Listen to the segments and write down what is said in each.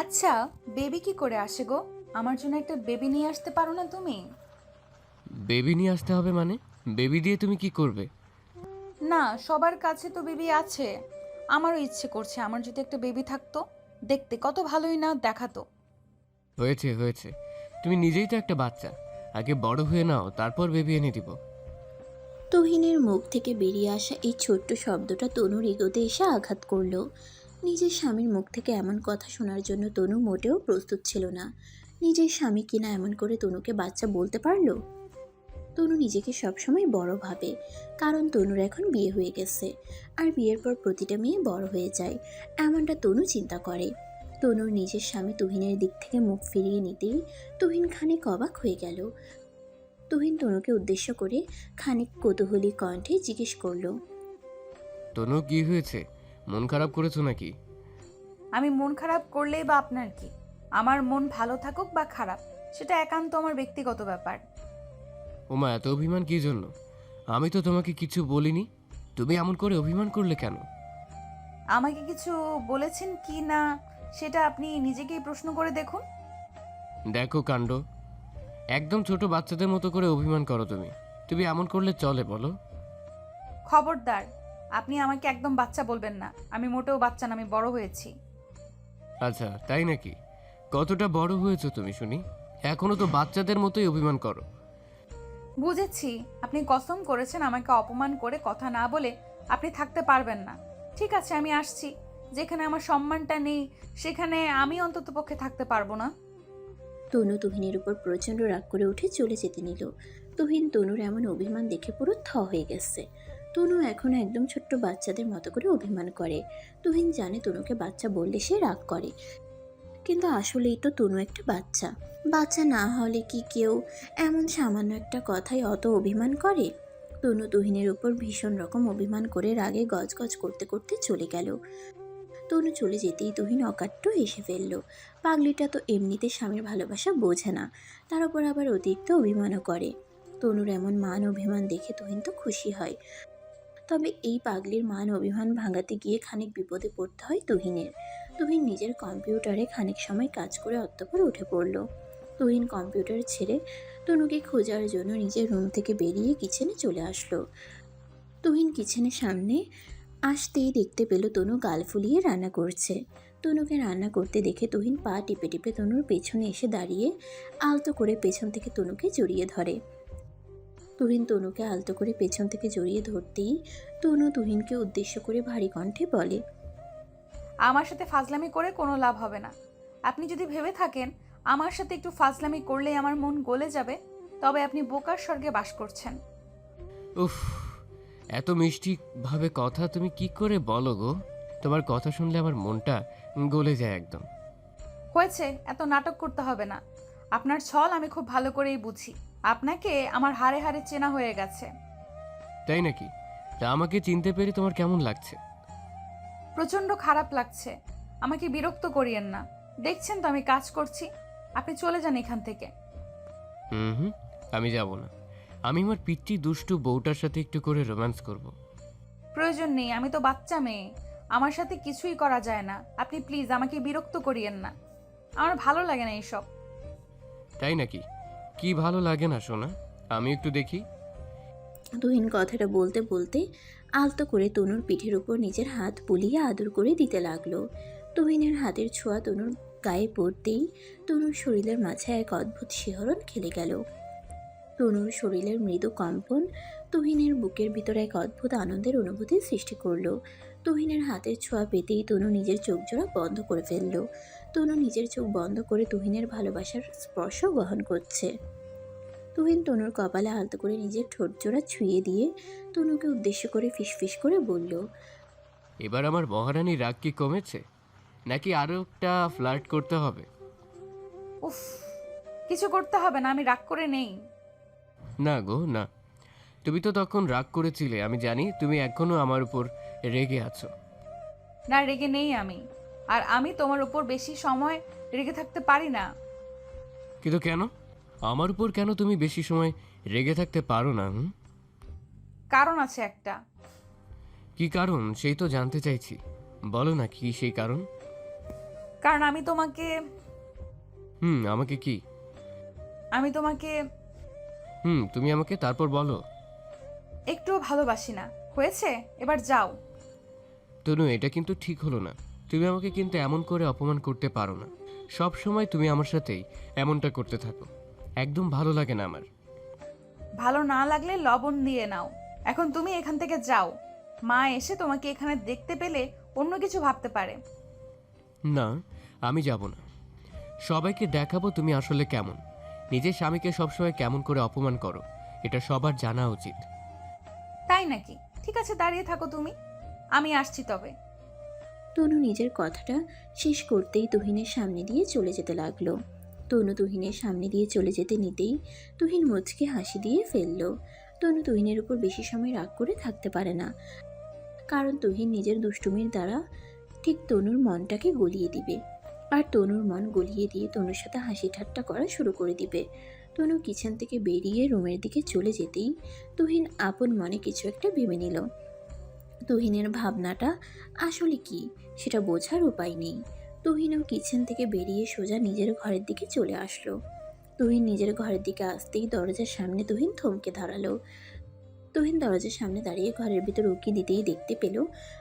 আচ্ছা, বেবি কি করে আসে গো? আমার জন্য একটা বেবি নিয়ে আসতে পারো না তুমি? বেবি নিয়ে আসতে হবে মানে? বেবি দিয়ে তুমি কি করবে? না, সবার কাছে তো বেবি আছে। আমারও ইচ্ছে করছে আমার যদি একটা বেবি থাকতো। দেখতে কত ভালোই না দেখাতো। হয়েছে হয়েছে, তুমি নিজেই তো একটা বাচ্চা। আগে বড় হয়ে নাও, তারপর বেবি এনে দিব। তুহিনের মুখ থেকে বেরিয়ে আসা এই ছোট্ট শব্দটা তনুর ইগোতে এসে আঘাত করলো। নিজের স্বামীর মুখ থেকে এমন কথা শোনার জন্য তনু মোটেও প্রস্তুত ছিল না। নিজের স্বামী কিনা এমন করে তনুকে বাচ্চা বলতে পারলো। তনু নিজেকে সবসময় বড় ভাবে, কারণ তনুর এখন বিয়ে হয়ে গেছে। আর বিয়ের পর প্রতিটা মেয়ে বড় হয়ে যায়, এমনটা তনু চিন্তা করে। তনুর নিজের স্বামী তুহিনের দিক থেকে মুখ ফিরিয়ে নিতেই তুহিন খানিক অবাক হয়ে গেল। তুহিন তনুকে উদ্দেশ্য করে খানিক কৌতূহলী কণ্ঠে জিজ্ঞেস করলো। তনু, কি হয়েছে? মন খারাপ করেছো নাকি? আমি মন খারাপ করলেই বা আপনার কি? আমার মন ভালো থাকুক বা খারাপ, সেটা একান্ত আমার ব্যক্তিগত ব্যাপার। ওমা, এত অভিমান কি জন্য? আমি তো তোমাকে কিছু বলিনি। তুমি এমন করে অভিমান করলে কেন? আমাকে কিছু বলেছেন কি না সেটা আপনি নিজেকেই প্রশ্ন করে দেখুন। দেখো কাণ্ড, একদম ছোট বাচ্চাদের মতো করে অভিমান করো তুমি। তুমি এমন করলে চলে বলো? খবরদার, আপনি আমাকে একদম বাচ্চা বলবেন না। আমি মোটেও বাচ্চা না, আমি বড় হয়েছি। আচ্ছা, তাই নাকি? কতটা বড় হয়েছো তুমি শুনি? এখনো তো বাচ্চাদের মতোই অভিমান করো। বুঝেছি, আপনি কসম করেছেন আমাকে অপমান করে কথা না বলে আপনি থাকতে পারবেন না। ঠিক আছে, আমি আসছি। যেখানে আমার সম্মানটা নেই সেখানে আমি অন্ততপক্ষে থাকতে পারবো না। তনু তুহিনের উপর প্রচণ্ড রাগ করে উঠে চলে যেতে নিল। তুহিন তনুর এমন অভিমান দেখে পুরো হয়ে গেছে। তনু এখন একদম ছোট্ট বাচ্চাদের মতো করে অভিমান করে। তুহিন জানে তনুকে বাচ্চা বললে সে রাগ করে, কিন্তু আসলেই তো তনু একটা বাচ্চা। বাচ্চা না হলে কি কেউ এমন সামান্য একটা কথায় অত অভিমান করে? তনু তুহিনের উপর ভীষণ রকম অভিমান করে রাগে গজগজ করতে করতে চলে গেল। তনু চলে যেতেই তুহিন অকাট্য হেসে ফেলল। পাগলিটা তো এমনিতে স্বামীর ভালোবাসা বোঝে না, তার উপর আবার অতিরিক্ত অভিমানও করে। তনুর এমন মান অভিমান দেখে তুহিন তো খুশি হয়। তবে এই পাগলির মান অভিমান ভাঙাতে গিয়ে খানিক বিপদে পড়তে হয় তুহিনের। তুহিন নিজের কম্পিউটারে খানিক সময় কাজ করে অতঃপর উঠে পড়ল। তুহিন কম্পিউটার ছেড়ে তনুকে খোঁজার জন্য নিজের রুম থেকে বেরিয়ে কিচেনে চলে আসলো। তুহিন কিচেনের সামনে আসতেই দেখতে পেল তনু গাল ফুলিয়ে রান্না করছে। তনুকে রান্না করতে দেখে তুহিন পা টিপে টিপে তনুর পেছনে এসে দাঁড়িয়ে আলতো করে পেছন থেকে তনুকে জড়িয়ে ধরে। তুহিন তনুকে আলতো করে পেছন থেকে জড়িয়ে ধরতেই তনু তুহিনকে উদ্দেশ্য করে ভারী কণ্ঠে বলে। আমার সাথে ফাজলামি করে কোনো লাভ হবে না। আপনি যদি ভেবে থাকেন আমার সাথে একটু ফাজলামি করলেই আমার মন গলে যাবে, তবে আপনি বোকার স্বর্গে বাস করছেন। উফ, এত মিষ্টি ভাবে কথা তুমি কি করে বলো গো? তোমার কথা শুনলে আমার মনটা গলে যায় একদম। হয়েছে, এত নাটক করতে হবে না। আপনার ছল আমি খুব ভালো করেই বুঝি। আপনাকে আমার হাড়ে হাড়ে চেনা হয়ে গেছে। তাই নাকি? তা আমাকে চিনতে পেরে তোমার কেমন লাগছে? প্রচণ্ড খারাপ লাগছে। আমাকে বিরক্ত করিয়েন না। দেখছেন তো আমি কাজ করছি। আপনি চলে যান এখান থেকে। হুম হুম, আমি যাব না। আমি আমার পিচ্চি দুষ্টু বউটার সাথে একটু করে রোম্যান্স করব। প্রয়োজন নেই, আমি তো বাচ্চা মেয়ে। আমার সাথে কিছুই করা যায় না। আপনি প্লিজ আমাকে বিরক্ত করিয়েন না। আমার ভালো লাগে না এইসব। তাই নাকি? কি ভালো লাগে না সোনা? আমি একটু দেখি। তুহিন কথাটা বলতে বলতে আলতো করে তনুর পিঠের উপর নিজের হাত বুলিয়ে আদর করে দিতে লাগলো। তুহিনের হাতের ছোঁয়া তনুর গায়ে পড়তেই তনুর শরীরের মাঝে এক অদ্ভুত শিহরণ খেলে গেল। তনুর শরীরের মৃদু কম্পন তুহিনের বুকের ভিতরে এক অদ্ভুত আনন্দের অনুভূতি সৃষ্টি করলো। তুহিনের হাতের ছোঁয়া পেতেই তনু নিজের চোখ জোড়া বন্ধ করে ফেলল। তনু নিজের চোখ বন্ধ করে তুহিনের ভালোবাসার স্পর্শ গ্রহণ করছে। তুহিন তনুর কপালে আলতো করে নিজের ঠোঁট জোড়া ছুঁয়ে দিয়ে তনুকে উদ্দেশ্য করে ফিসফিস করে বলল। এবার আমার মহারানীর রাগ কি কমেছে, নাকি আরও একটা ফ্লার্ট করতে হবে? উফ, কিছু করতে হবে না, আমি রাগ করে নেই। না গো না, তুমি তো তখন রাগ করেছিলে। আমি জানি তুমি এখনো আমার উপর রেগে আছো। না, রেগে নেই আমি। আর আমি তোমার উপর বেশি সময় রেগে থাকতে পারি না। কিন্তু কেন? আমার উপর কেন তুমি বেশি সময় রেগে থাকতে পারো না? হুম? কারণ আছে একটা। কি কারণ সেই তো জানতে চাইছি। বলো না, কি সেই কারণ? কারণ আমি তোমাকে আমাকে কি? আমি তোমাকে তুমি আমাকে তারপর বলো। একটুও ভালোবাসি না। হয়েছে, এবার যাও। তনু, এটা কিন্তু ঠিক হলো না। তুমি আমাকে কিন্তু এমন করে অপমান করতে পারো না। সব সময় তুমি আমার সাথেই এমনটা করতে থাকো। একদম ভালো লাগে না আমার। ভালো না লাগলে লবণ দিয়ে নাও। এখন তুমি এখান থেকে যাও। মা এসে তোমাকে এখানে দেখতে পেলে অন্য কিছু ভাবতে পারে। না, আমি যাব না। সবাইকে দেখাবো তুমি আসলে কেমন। নিজের স্বামীকে সবসময় কেমন করে অপমান করো, এটা সবার জানা উচিত। তাই নাকি? ঠিক আছে, দাঁড়িয়ে থাকো তুমি, আমি আসছি তবে। তনু নিজের কথাটা শেষ করতেই তুহিনের সামনে দিয়ে চলে যেতে লাগলো। তনু তুহিনের সামনে দিয়ে চলে যেতে নিতেই তুহিন মুচকে হাসি দিয়ে ফেলল। তনু তুহিনের উপর বেশি সময় রাগ করে থাকতে পারে না, কারণ তুহিন নিজের দুষ্টুমির দ্বারা ঠিক তনুর মনটাকে গলিয়ে দিবে, আর তনুর মন গলিয়ে দিয়ে তনুর সাথে হাসি ঠাট্টা করা শুরু করে দিবে। তনু কিচেন থেকে বেরিয়ে রুমের দিকে চলে যেতেই তুহিন আপন মনে কিছু একটা ভেবে নিল। তুহিনের ভাবনাটা আসলে কি সেটা বোঝার উপায় নেই। তুহিনও কিচেন থেকে বেরিয়ে সোজা নিজের ঘরের দিকে চলে আসলো। তুহিন নিজের ঘরের দিকে আসতেই দরজার সামনে তুহিন থমকে দাঁড়ালো। তুহিন দরজার সামনে দাঁড়িয়ে ঘরের ভিতর উকি দিতেই দেখতে পেল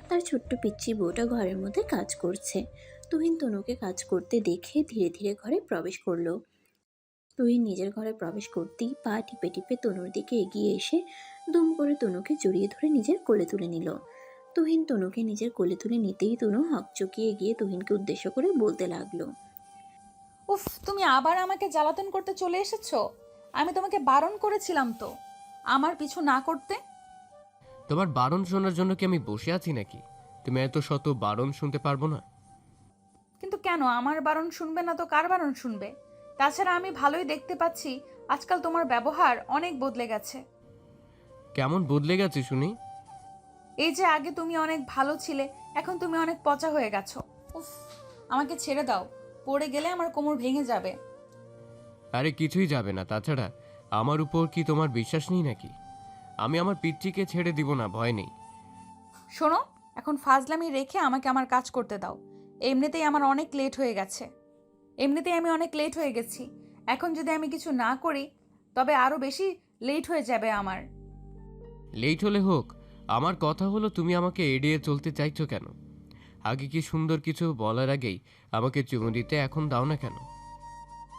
তার ছোট্ট পিচ্চি বউটা ঘরের মধ্যে কাজ করছে। তুহিন তনুকে কাজ করতে দেখে ধীরে ধীরে ঘরে প্রবেশ করলো। তুহিন নিজের ঘরে প্রবেশ করতেই পা টিপে টিপে তনুর দিকে এগিয়ে এসে দুম করে তনুকে জড়িয়ে ধরে নিজের কোলে তুলে নিল। তুহিন তনুকে নিজের কোলে তুলে নিতেই তনু হকচকিয়ে গিয়ে তুহিনকে উদ্দেশ্য করে বলতে লাগলো, উফ, তুমি আবার আমাকে জ্বালাতন করতে চলে এসেছো। আমি তোমাকে বারণ করেছিলাম তো আমার পিছু না করতে। তোমার বারণ শোনার জন্য কি আমি বসে আছি নাকি? তুমি এত শত বারণ শুনতে পারবো না? কিন্তু কেন আমার বারণ শুনবে না তো কার বারণ শুনবে? তাছাড়া আমি ভালোই দেখতে পাচ্ছি আজকাল তোমার ব্যবহার অনেক বদলে গেছে। কেমন বদলে গেছে শুনি? এই যে আগে তুমি অনেক ভালো ছিলে, এখন তুমি অনেক পচা হয়ে গেছো। উফ, আমাকে ছেড়ে দাও, পড়ে গেলে আমার কোমর ভেঙে যাবে। আরে কিছুই যাবে না। তাছাড়া আমার উপর কি তোমার বিশ্বাস নেই নাকি? আমি আমার পিচ্চিকে ছেড়ে দিব না, ভয় নেই। শোনো, এখন ফাজলামি রেখে আমাকে আমার কাজ করতে দাও। এমনিতেই আমার অনেক লেট হয়ে গেছে। আমি অনেক লেট হয়ে গেছি। এখন যদি আমি কিছু না করি তবে আরো বেশি লেট হয়ে যাবে আমার। লেট হলে হোক, আমার কথা হলো তুমি আমাকে এড়িয়ে চলতে চাইছো কেন? আগে কি সুন্দর কিছু বলার আগেই আমাকে চুমু দিতে, এখন দাও না কেন?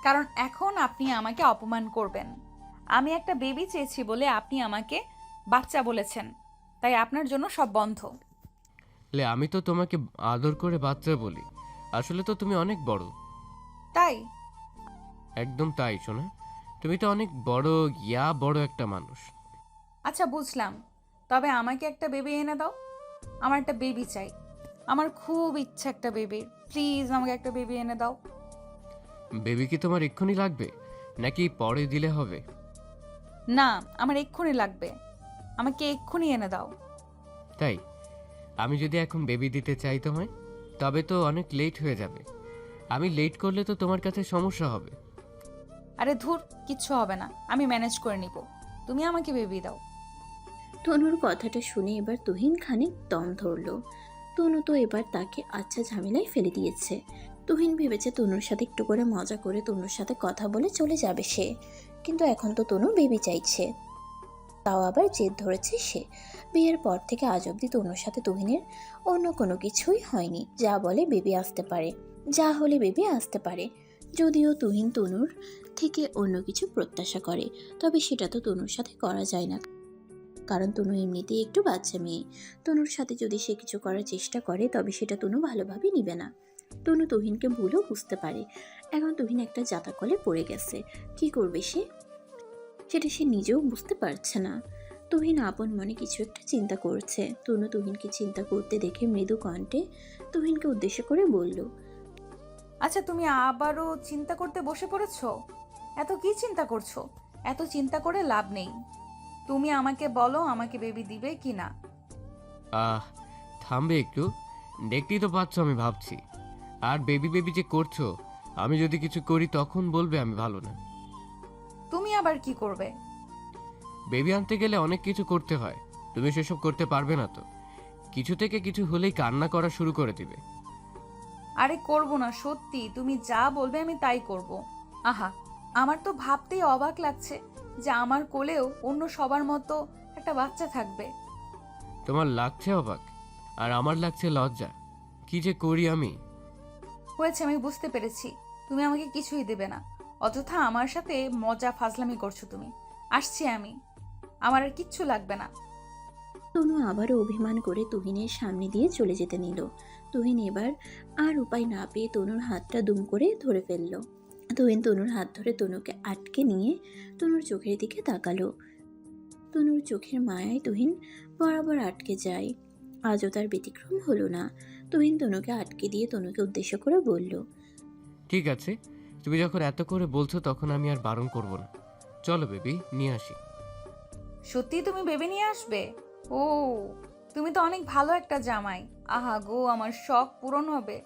কারণ এখন আপনি আমাকে অপমান করবেন। আমি একটা বেবি চেয়েছি বলে আপনি আমাকে বাচ্চা বলেছেন, তাই আপনার জন্য সব বন্ধ। আমি তো তোমাকে আদর করে বাচ্চা বলি, আসলে তো তুমি অনেক বড়। তাই? একদম তাই শোনা। তুমি তো অনেক বড়, বড় একটা মানুষ। আচ্ছা, বুঝলাম। তবে আমাকে একটা বেবি এনে দাও। আমার একটা বেবি চাই। আমার খুব ইচ্ছা একটা বেবির। প্লিজ আমাকে একটা বেবি এনে দাও। বেবি কি তোমার এক্ষুনি লাগবে নাকি পরে দিলে হবে? না, আমার এক্ষুনি লাগবে। আমাকে এক্ষুনি এনে দাও। তাই? আমি যদি এখন বেবি দিতে চাই তোমায়, তবে তো অনেক লেট হয়ে যাবে। আমি লেট করলে তো তোমার কাছে সমস্যা হবে। আরে ধুর, কিচ্ছু হবে না, আমি ম্যানেজ করে নিব। তুমি আমাকে বেবি দাও। তনুর কথাটা শুনে এবার তুহিন খানিক দম ধরল। তনু তো এবার তাকে আচ্ছা ঝামেলায় ফেলে দিয়েছে। তুহিন ভেবেছে তনুর সাথে একটু করে মজা করে তনুর সাথে কথা বলে চলে যাবে সে, কিন্তু এখন তো তনু বেবি চাইছে, তাও আবার জেদ ধরেছে সে। বিয়ের পর থেকে আজ অব্দি তনুর সাথে তুহিনের অন্য কোনো কিছুই হয়নি যা বলে বেবি আসতে পারে, যা হলে বেবি আসতে পারে। যদিও তুহিন তনুর থেকে অন্য কিছু প্রত্যাশা করে, তবে সেটা তো তনুর সাথে করা যায় না, কারণ তনু এমনিতেই একটু বাচ্চা মেয়ে। তনুর সাথে যদি সে কিছু করার চেষ্টা করে তবে সেটা তনু ভালোভাবে নিবে না। তনু তুহিনকে ভুলও বুঝতে পারে। এখন তুহিন একটা জাতাকলে পড়ে গেছে, কি করবে সে সেটা সে নিজেও বুঝতে পারছে না। তুহিন আপন মনে কিছু একটা চিন্তা করছে। তনু তুহিনকে চিন্তা করতে দেখে মৃদু কণ্ঠে তুহিনকে উদ্দেশ্য করে বলল, আচ্ছা, তুমি আবারও চিন্তা করতে বসে পড়েছো? এত কি চিন্তা করছো? এত চিন্তা করে লাভ নেই। তুমি আমাকে বলো, আমাকে বেবি দিবে কি না? থামবে একটু? দেখতেই তো পাচ্ছ আমি ভাবছি। আর বেবি বেবি যে করছো, আমি যদি কিছু করি তখন বলবে আমি ভালো না। তুমি আবার কি করবে? বেবি আনতে গেলে অনেক কিছু করতে হয়, তুমি সেসব করতে পারবে না তো। কিছু থেকে কিছু হলেই কান্না করা শুরু করে দিবে। আরে করব না, সত্যি তুমি যা বলবে আমি তাই করব। আহা, আমার তো ভাবতেই অবাক লাগছে যে আমার কোলেও অন্য সবার মতো একটা বাচ্চা থাকবে। তোমার লাগছে অবাক, আর আমার লাগছে লজ্জা। কি যে করি আমি। হয়েছে, আমি বুঝতে পেরেছি তুমি আমাকে কিছুই দেবে না। অযথা আমার সাথে মজা ফাজলামি করছো তুমি। আসছি আমি, আমার আর কিচ্ছু লাগবে না। তনু আবারও অভিমান করে তুহিনের সামনে দিয়ে চলে যেতে নিল। তুহিন এবার আর উপায় না পেয়ে তনুর হাতটা দুম করে ধরে ফেলল। তুহিন তনুর হাত ধরে তনুকে আটকে নিয়ে তনুর চোখের দিকে তাকালো। তনুর চোখের মায়ায় তুহিন বরাবর আটকে যায়। আজও তার ব্যতিক্রম হলো না। তুহিন তনুকে আটকে দিয়ে তনুকে উদ্দেশ্য করে বলল, ঠিক আছে, তুমি যখন এত করে বলছো তখন আমি আর বারণ করব না। চলো বেবি, নিয়ে আসি। সত্যি তুমি ভেবে নিয়ে আসবে? ও, তুমি তো অনেক ভালো একটা জামাই। আহা গো, আমার শখ পূরণ হবে।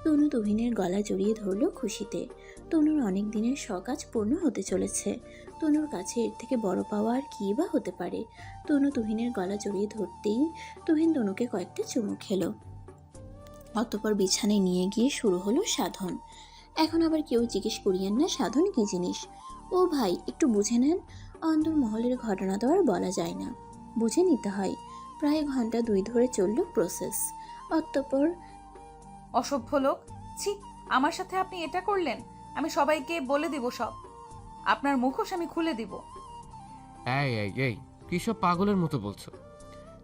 তনু তুহিনের গলা জড়িয়ে ধরল খুশিতে। তনুর অনেক দিনের শখ আজ পূর্ণ হতে চলেছে। তনুর কাছে এর থেকে বড় পাওয়া আর কী বা হতে পারে। তনু তুহিনের গলা জড়িয়ে ধরতেই তুহিন তনুকে কয়েকটা চুমু খেলো। অতঃপর বিছানায় নিয়ে গিয়ে শুরু হলো সাধন। এখন আবার কেউ জিজ্ঞেস করিয়েন না সাধন কী জিনিস। ও ভাই, একটু বুঝে নেন। অন্দর মহলের ঘটনা তো আর বলা যায় না, বুঝে নিতে হয়। প্রায় ঘন্টা 2 ধরে চলল প্রসেস। অতঃপর অসভ্য লোক, ছি! আমার সাথে আপনি এটা করলেন? আমি সবাইকে বলে দিব সব। আপনার মুখোশ আমি খুলে দিব। এই এই এই, কি সব পাগলের মতো বলছো?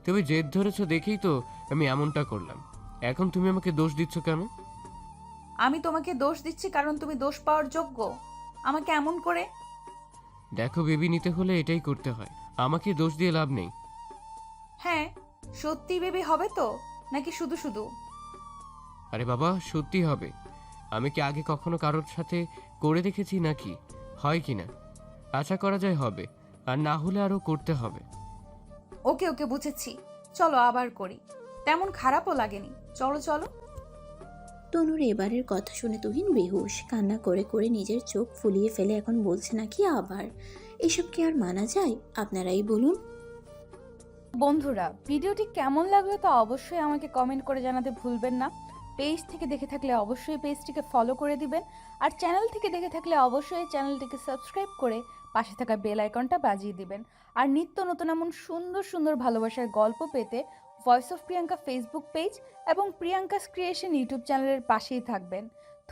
তুমি জেদ ধরেছো দেখেই তো আমি এমনটা করলাম। এখন তুমি আমাকে দোষ দিচ্ছ কেন? আমি তোমাকে দোষ দিচ্ছি কারণ তুমি দোষ পাওয়ার যোগ্য। আমাকে এমন করে। দেখো বেবি, নিতে হলে এটাই করতে হয়। আমাকে দোষ দিয়ে লাভ নেই। হ্যাঁ, সত্যি বেবি হবে তো, নাকি শুধু শুধু? আরে বাবা, সত্যি হবে। আমি কি আগে কখনো কারোর সাথে করে দেখেছি নাকি? হয় কি না? আশা করা যায় হবে, আর না হলে আরও করতে হবে। ওকে ওকে, বুঝেছি। চলো আবার করি। তেমন খারাপও লাগেনি। চলো চলো। তনুর এবারের কথা শুনে তুহিন বেহুশ কান্না করে করে নিজের চোখ ফুলিয়ে ফেলে এখন বলছে নাকি আবার। এসব কি আর মানা যায়? আপনারাই বলুন। বন্ধুরা, ভিডিওটি কেমন লাগলো তা অবশ্যই আমাকে কমেন্ট করে জানাতে ভুলবেন না। পেজ থেকে দেখে থাকলে অবশ্যই পেজটিকে ফলো করে দিবেন, আর চ্যানেল থেকে দেখে থাকলে অবশ্যই চ্যানেলটিকে সাবস্ক্রাইব করে পাশে থাকা বেল আইকনটা বাজিয়ে দিবেন। আর নিত্য নতুন এমন সুন্দর সুন্দর ভালোবাসার গল্প পেতে voice of Priyanka Facebook page এবং প্রিয়াঙ্কাস ক্রিয়েশন ইউটিউব চ্যানেলের পাশেই থাকবেন।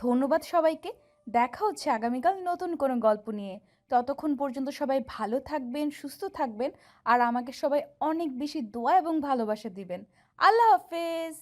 ধন্যবাদ সবাইকে। দেখা হচ্ছে আগামীকাল নতুন কোনো গল্প নিয়ে। ততক্ষণ পর্যন্ত সবাই ভালো থাকবেন, সুস্থ থাকবেন, আর আমাকে সবাই অনেক বেশি দোয়া এবং ভালোবাসা দিবেন। আল্লাহ হাফেজ।